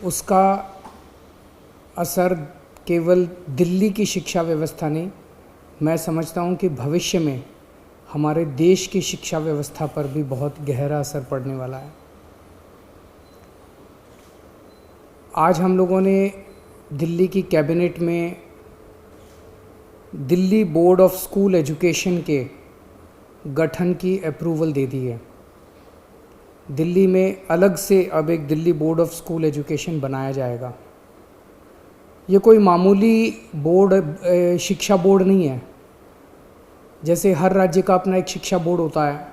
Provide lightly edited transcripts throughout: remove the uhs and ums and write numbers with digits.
उसका असर केवल दिल्ली की शिक्षा व्यवस्था नहीं, मैं समझता हूँ कि भविष्य में हमारे देश की शिक्षा व्यवस्था पर भी बहुत गहरा असर पड़ने वाला है। आज हम लोगों ने दिल्ली की कैबिनेट में Delhi board of school education के गठन की अप्रूवल दे दी है। दिल्ली में अलग से अब एक Delhi board of school education बनाया जाएगा। ये कोई मामूली बोर्ड शिक्षा बोर्ड नहीं है। जैसे हर राज्य का अपना एक शिक्षा बोर्ड होता है,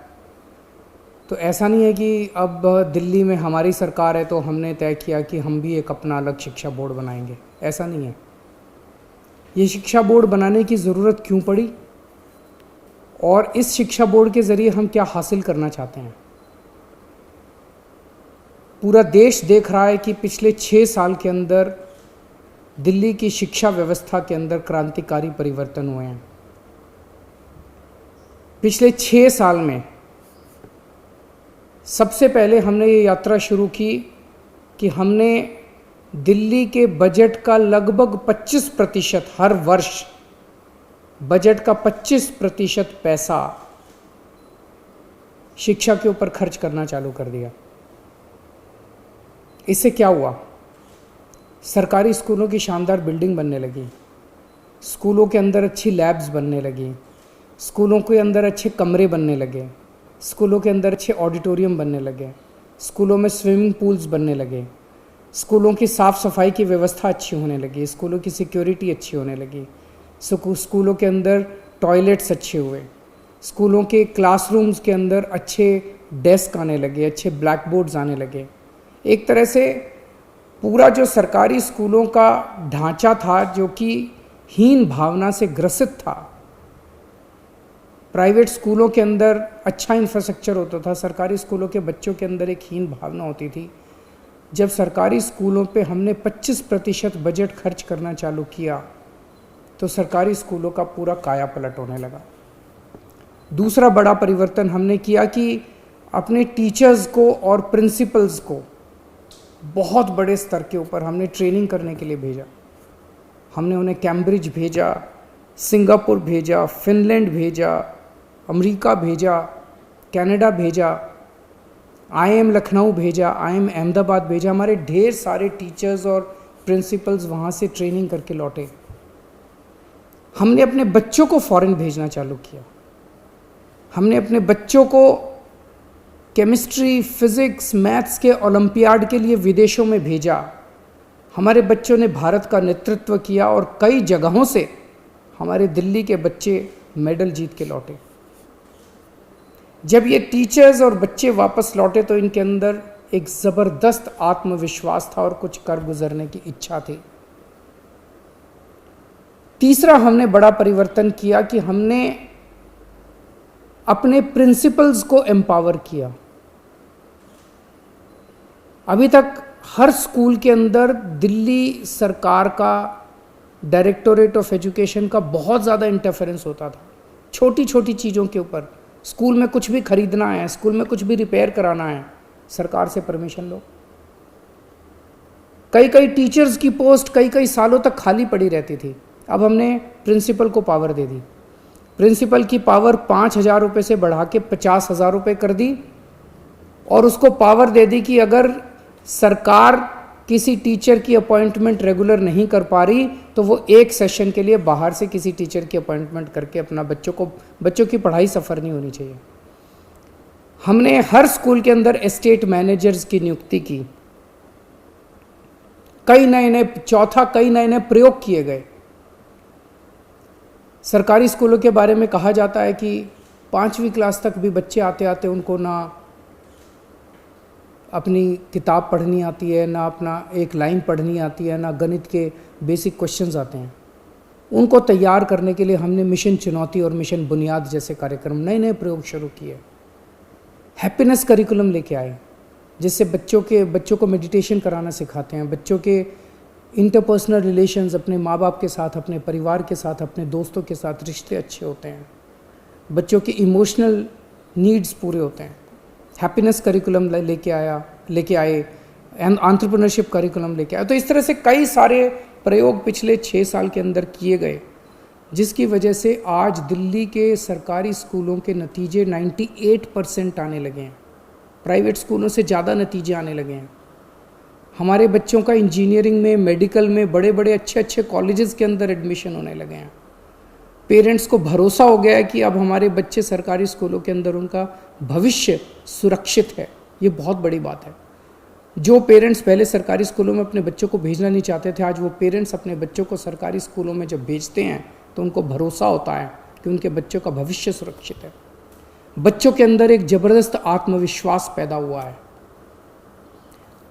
तो ऐसा नहीं है कि अब दिल्ली में हमारी सरकार है तो हमने तय किया कि हम भी एक अपना अलग शिक्षा बोर्ड बनाएंगे। ऐसा नहीं है। ये शिक्षा बोर्ड बनाने की ज़रूरत क्यों पड़ी और इस शिक्षा बोर्ड के ज़रिए हम क्या हासिल करना चाहते हैं? पूरा देश देख रहा है कि पिछले 6 साल के अंदर दिल्ली की शिक्षा व्यवस्था के अंदर क्रांतिकारी परिवर्तन हुए हैं। पिछले 6 साल में सबसे पहले हमने ये यात्रा शुरू की कि हमने दिल्ली के बजट का लगभग 25% हर वर्ष बजट का 25% पैसा शिक्षा के ऊपर खर्च करना चालू कर दिया। इससे क्या हुआ? सरकारी स्कूलों की शानदार बिल्डिंग बनने लगी, स्कूलों के अंदर अच्छी लैब्स बनने लगी, स्कूलों के अंदर अच्छे कमरे बनने लगे, स्कूलों के अंदर अच्छे ऑडिटोरियम बनने लगे, स्कूलों में स्विमिंग पूल्स बनने लगे, स्कूलों की साफ़ सफाई की व्यवस्था अच्छी होने लगी, स्कूलों की सिक्योरिटी अच्छी होने लगी, स्कूलों के अंदर टॉयलेट्स अच्छे हुए, स्कूलों के क्लासरूम्स के अंदर अच्छे डेस्क आने लगे, अच्छे ब्लैक बोर्ड्स आने लगे। एक तरह से पूरा जो सरकारी स्कूलों का ढांचा था, जो कि हीन भावना से ग्रसित था, प्राइवेट स्कूलों के अंदर अच्छा इंफ्रास्ट्रक्चर होता था, सरकारी स्कूलों के बच्चों के अंदर एक हीन भावना होती थी। जब सरकारी स्कूलों पे हमने 25% बजट खर्च करना चालू किया तो सरकारी स्कूलों का पूरा काया पलट होने लगा। दूसरा बड़ा परिवर्तन हमने किया कि अपने टीचर्स को और प्रिंसिपल्स को बहुत बड़े स्तर के ऊपर हमने ट्रेनिंग करने के लिए भेजा। हमने उन्हें कैम्ब्रिज भेजा, सिंगापुर भेजा, फिनलैंड भेजा, अमेरिका भेजा, कनाडा भेजा, IIM लखनऊ भेजा, IIM अहमदाबाद भेजा। हमारे ढेर सारे टीचर्स और प्रिंसिपल्स वहाँ से ट्रेनिंग करके लौटे। हमने अपने बच्चों को फॉरेन भेजना चालू किया। हमने अपने बच्चों को केमिस्ट्री, फिज़िक्स, मैथ्स के ओलंपियाड के लिए विदेशों में भेजा। हमारे बच्चों ने भारत का नेतृत्व किया और कई जगहों से हमारे दिल्ली के बच्चे मेडल जीत के लौटे। जब ये टीचर्स और बच्चे वापस लौटे तो इनके अंदर एक ज़बरदस्त आत्मविश्वास था और कुछ कर गुजरने की इच्छा थी। तीसरा हमने बड़ा परिवर्तन किया कि हमने अपने प्रिंसिपल्स को एम्पावर किया। अभी तक हर स्कूल के अंदर दिल्ली सरकार का डायरेक्टोरेट ऑफ एजुकेशन का बहुत ज़्यादा इंटरफेरेंस होता था, छोटी छोटी चीज़ों के ऊपर। स्कूल में कुछ भी खरीदना है, स्कूल में कुछ भी रिपेयर कराना है, सरकार से परमिशन लो। कई कई टीचर्स की पोस्ट कई कई सालों तक खाली पड़ी रहती थी। अब हमने प्रिंसिपल को पावर दे दी। प्रिंसिपल की पावर 5,000 रुपये से बढ़ा के 50,000 रुपये कर दी और उसको पावर दे दी कि अगर सरकार किसी टीचर की अपॉइंटमेंट रेगुलर नहीं कर पा रही तो वो एक सेशन के लिए बाहर से किसी टीचर की अपॉइंटमेंट करके अपना बच्चों की पढ़ाई सफ़र नहीं होनी चाहिए। हमने हर स्कूल के अंदर एस्टेट मैनेजर्स की नियुक्ति की। कई नए प्रयोग किए गए। सरकारी स्कूलों के बारे में कहा जाता है कि 5वीं क्लास तक भी बच्चे आते आते उनको ना अपनी किताब पढ़नी आती है, ना अपना एक लाइन पढ़नी आती है, ना गणित के बेसिक क्वेश्चंस आते हैं। उनको तैयार करने के लिए हमने मिशन चुनौती और मिशन बुनियाद जैसे कार्यक्रम, नए प्रयोग शुरू किए। हैप्पीनेस करिकुलम लेके आए, जिससे बच्चों को मेडिटेशन कराना सिखाते हैं। बच्चों के इंटरपर्सनल रिलेशंस अपने माँ बाप के साथ, अपने परिवार के साथ, अपने दोस्तों के साथ रिश्ते अच्छे होते हैं। बच्चों के इमोशनल नीड्स पूरे होते हैं। हैप्पीनेस करिकुलम लेके आए। एंटरप्रेन्योरशिप करिकुलम लेके आए। तो इस तरह से कई सारे प्रयोग पिछले 6 साल के अंदर किए गए, जिसकी वजह से आज दिल्ली के सरकारी स्कूलों के नतीजे 98% आने लगे हैं, प्राइवेट स्कूलों से ज़्यादा नतीजे आने लगे हैं। हमारे बच्चों का इंजीनियरिंग में, मेडिकल में, बड़े बड़े अच्छे अच्छे कॉलेजेस के अंदर एडमिशन होने लगे हैं। पेरेंट्स को भरोसा हो गया है कि अब हमारे बच्चे सरकारी स्कूलों के अंदर उनका भविष्य सुरक्षित है। ये बहुत बड़ी बात है। जो पेरेंट्स पहले सरकारी स्कूलों में अपने बच्चों को भेजना नहीं चाहते थे, आज वो पेरेंट्स अपने बच्चों को सरकारी स्कूलों में जब भेजते हैं तो उनको भरोसा होता है कि उनके बच्चों का भविष्य सुरक्षित है। बच्चों के अंदर एक ज़बरदस्त आत्मविश्वास पैदा हुआ है।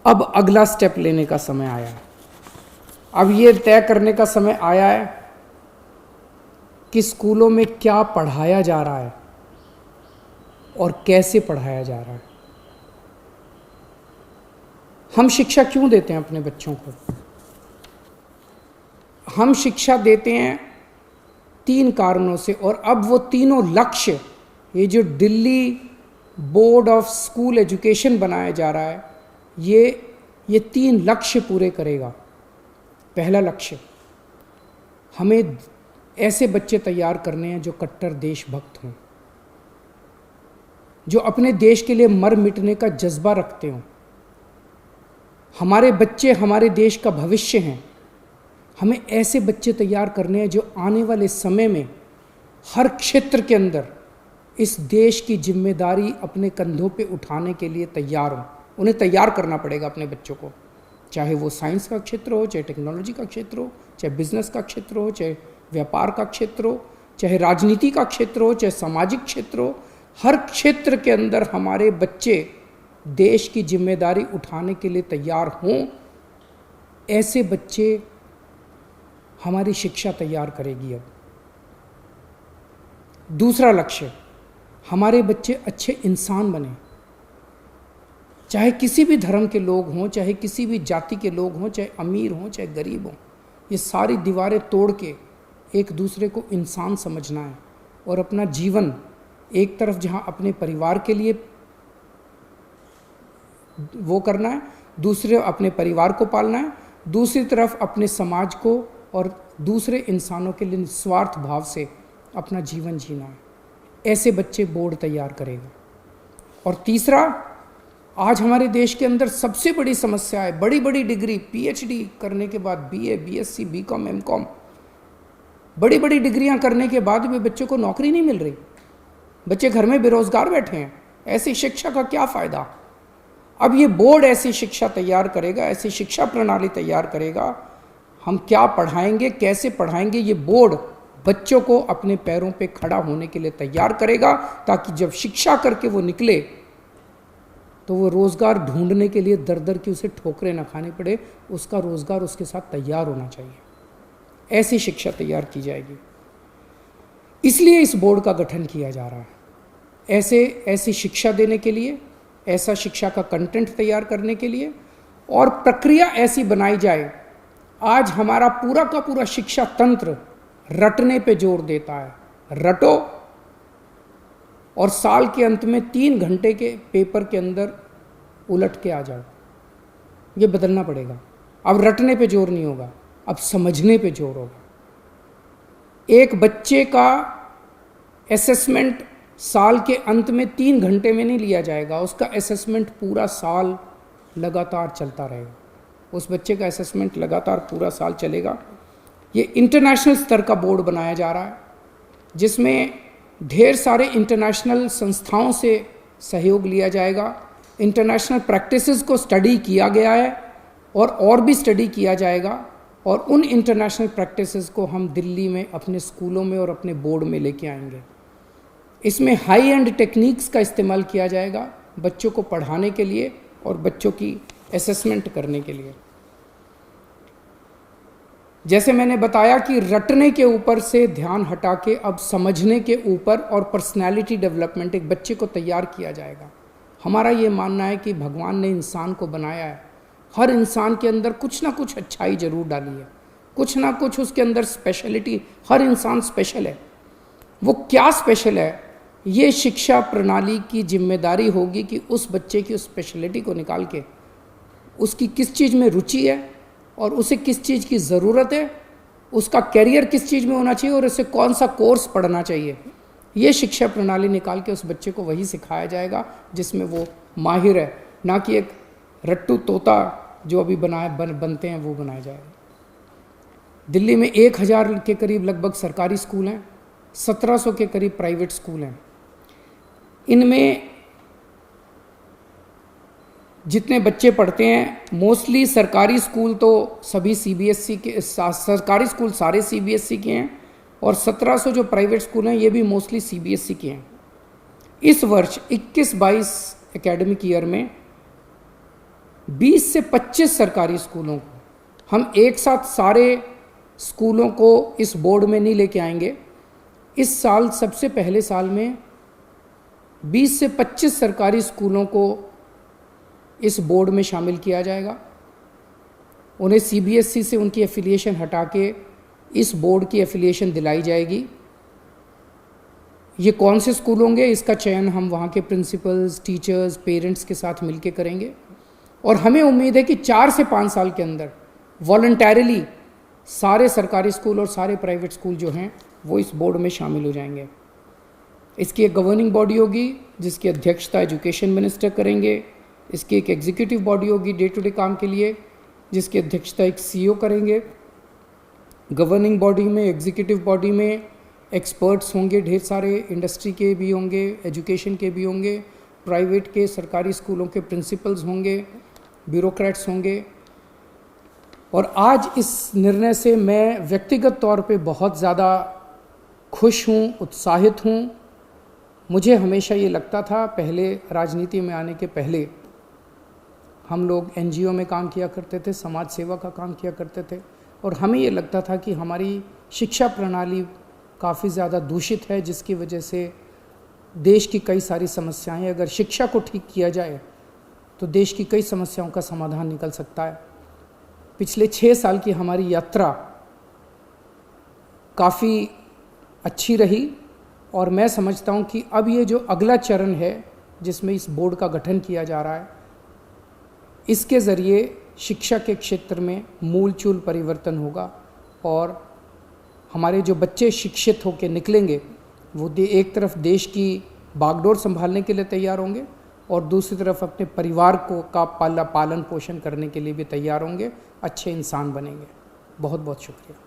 अब अगला स्टेप लेने का समय आया है। अब ये तय करने का समय आया है कि स्कूलों में क्या पढ़ाया जा रहा है और कैसे पढ़ाया जा रहा है। हम शिक्षा क्यों देते हैं अपने बच्चों को? हम शिक्षा देते हैं 3 कारणों से, और अब वो तीनों लक्ष्य, ये जो Delhi board of school education बनाया जा रहा है, ये 3 लक्ष्य पूरे करेगा। पहला लक्ष्य, हमें ऐसे बच्चे तैयार करने हैं जो कट्टर देशभक्त हों, जो अपने देश के लिए मर मिटने का जज्बा रखते हों। हमारे बच्चे हमारे देश का भविष्य हैं। हमें ऐसे बच्चे तैयार करने हैं जो आने वाले समय में हर क्षेत्र के अंदर इस देश की जिम्मेदारी अपने कंधों पे उठाने के लिए तैयार हों। उन्हें तैयार करना पड़ेगा अपने बच्चों को, चाहे वो साइंस का क्षेत्र हो, चाहे टेक्नोलॉजी का क्षेत्र हो, चाहे बिजनेस का क्षेत्र हो, चाहे व्यापार का क्षेत्र हो, चाहे राजनीति का क्षेत्र हो, चाहे सामाजिक क्षेत्र हो। हर क्षेत्र के अंदर हमारे बच्चे देश की जिम्मेदारी उठाने के लिए तैयार हों। ऐसे बच्चे हमारी शिक्षा तैयार करेगी। अब दूसरा लक्ष्य, हमारे बच्चे अच्छे इंसान बने, चाहे किसी भी धर्म के लोग हों, चाहे किसी भी जाति के लोग हों, चाहे अमीर हों, चाहे गरीब हों। ये सारी दीवारें तोड़ के एक दूसरे को इंसान समझना है और अपना जीवन एक तरफ जहां अपने परिवार के लिए वो करना है, दूसरे अपने परिवार को पालना है, दूसरी तरफ अपने समाज को और दूसरे इंसानों के लिए निस्वार्थ भाव से अपना जीवन जीना है। ऐसे बच्चे बोर्ड तैयार करेगा। और तीसरा, आज हमारे देश के अंदर सबसे बड़ी समस्या है, बड़ी बड़ी डिग्री, पीएचडी करने के बाद, बीए, बीएससी, बीकॉम, एमकॉम, बड़ी बड़ी डिग्रियां करने के बाद भी बच्चों को नौकरी नहीं मिल रही। बच्चे घर में बेरोजगार बैठे हैं। ऐसी शिक्षा का क्या फ़ायदा? अब ये बोर्ड ऐसी शिक्षा तैयार करेगा, ऐसी शिक्षा प्रणाली तैयार करेगा। हम क्या पढ़ाएंगे, कैसे पढ़ाएंगे, ये बोर्ड बच्चों को अपने पैरों पे खड़ा होने के लिए तैयार करेगा, ताकि जब शिक्षा करके वो निकले तो वो रोज़गार ढूंढने के लिए दर दर की उसे ठोकरें ना खानी पड़े। उसका रोज़गार उसके साथ तैयार होना चाहिए। ऐसी शिक्षा तैयार की जाएगी। इसलिए इस बोर्ड का गठन किया जा रहा है, ऐसी शिक्षा देने के लिए, ऐसा शिक्षा का कंटेंट तैयार करने के लिए, और प्रक्रिया ऐसी बनाई जाए। आज हमारा पूरा का पूरा शिक्षा तंत्र रटने पे जोर देता है। रटो और साल के अंत में 3 घंटे के पेपर के अंदर उलट के आ जाओ। ये बदलना पड़ेगा। अब रटने पे जोर नहीं होगा, अब समझने पे जोर होगा। एक बच्चे का असेसमेंट साल के अंत में 3 घंटे में नहीं लिया जाएगा, उसका असेसमेंट पूरा साल लगातार चलता रहेगा। उस बच्चे का असेसमेंट लगातार पूरा साल चलेगा। ये इंटरनेशनल स्तर का बोर्ड बनाया जा रहा है, जिसमें ढेर सारे इंटरनेशनल संस्थाओं से सहयोग लिया जाएगा। इंटरनेशनल प्रैक्टिसेस को स्टडी किया गया है और भी स्टडी किया जाएगा, और उन इंटरनेशनल प्रैक्टिसेस को हम दिल्ली में अपने स्कूलों में और अपने बोर्ड में लेके आएंगे। इसमें हाई एंड टेक्निक्स का इस्तेमाल किया जाएगा बच्चों को पढ़ाने के लिए और बच्चों की असेसमेंट करने के लिए। जैसे मैंने बताया कि रटने के ऊपर से ध्यान हटा के अब समझने के ऊपर और पर्सनैलिटी डेवलपमेंट, एक बच्चे को तैयार किया जाएगा। हमारा ये मानना है कि भगवान ने इंसान को बनाया है, हर इंसान के अंदर कुछ ना कुछ अच्छाई जरूर डाली है, कुछ ना कुछ उसके अंदर स्पेशलिटी। हर इंसान स्पेशल है। वो क्या स्पेशल है, ये शिक्षा प्रणाली की जिम्मेदारी होगी कि उस बच्चे की उस स्पेशलिटी को निकाल के उसकी किस चीज़ में रुचि है और उसे किस चीज़ की ज़रूरत है, उसका कैरियर किस चीज़ में होना चाहिए और उसे कौन सा कोर्स पढ़ना चाहिए। ये शिक्षा प्रणाली निकाल के उस बच्चे को वही सिखाया जाएगा जिसमें वो माहिर है, ना कि एक रट्टू तोता जो अभी बनते हैं वो बनाया जाएगा। दिल्ली में 1000 के करीब लगभग सरकारी स्कूल हैं, 1700 के करीब प्राइवेट स्कूल हैं। इनमें जितने बच्चे पढ़ते हैं मोस्टली सरकारी स्कूल तो सभी सीबीएसई के, सरकारी स्कूल सारे सीबीएसई के हैं और 1700 जो प्राइवेट स्कूल हैं ये भी मोस्टली सीबीएसई के हैं। इस वर्ष 21-22 एकेडमिक ईयर में 20 से 25 सरकारी स्कूलों को हम एक साथ सारे स्कूलों को इस बोर्ड में नहीं लेके आएंगे। इस साल सबसे पहले साल में 20 से 25 सरकारी स्कूलों को इस बोर्ड में शामिल किया जाएगा। उन्हें सीबीएसई से उनकी एफिलिएशन हटा के इस बोर्ड की एफिलिएशन दिलाई जाएगी। ये कौन से स्कूल होंगे इसका चयन हम वहाँ के प्रिंसिपल्स, टीचर्स, पेरेंट्स के साथ मिलके करेंगे और हमें उम्मीद है कि 4 से 5 साल के अंदर वॉलंटैरिली सारे सरकारी स्कूल और सारे प्राइवेट स्कूल जो हैं वो इस बोर्ड में शामिल हो जाएंगे। इसकी एक गवर्निंग बॉडी होगी जिसकी अध्यक्षता एजुकेशन मिनिस्टर करेंगे। इसकी एक एग्जीक्यूटिव बॉडी होगी डे टू डे काम के लिए जिसकी अध्यक्षता एक सीईओ करेंगे। गवर्निंग बॉडी में, एग्जीक्यूटिव बॉडी में एक्सपर्ट्स होंगे, ढेर सारे इंडस्ट्री के भी होंगे, एजुकेशन के भी होंगे, प्राइवेट के, सरकारी स्कूलों के प्रिंसिपल्स होंगे, ब्यूरोक्रेट्स होंगे। और आज इस निर्णय से मैं व्यक्तिगत तौर पे बहुत ज़्यादा खुश हूँ, उत्साहित हूँ। मुझे हमेशा ये लगता था, पहले राजनीति में आने के पहले हम लोग एनजीओ में काम किया करते थे, समाज सेवा का काम किया करते थे और हमें ये लगता था कि हमारी शिक्षा प्रणाली काफ़ी ज़्यादा दूषित है जिसकी वजह से देश की कई सारी समस्याएं, अगर शिक्षा को ठीक किया जाए तो देश की कई समस्याओं का समाधान निकल सकता है। पिछले 6 साल की हमारी यात्रा काफ़ी अच्छी रही और मैं समझता हूँ कि अब ये जो अगला चरण है जिसमें इस बोर्ड का गठन किया जा रहा है, इसके ज़रिए शिक्षा के क्षेत्र में मूलचूल परिवर्तन होगा और हमारे जो बच्चे शिक्षित होकर निकलेंगे वो एक तरफ देश की बागडोर संभालने के लिए तैयार होंगे और दूसरी तरफ अपने परिवार को का पालन पोषण करने के लिए भी तैयार होंगे, अच्छे इंसान बनेंगे। बहुत बहुत शुक्रिया।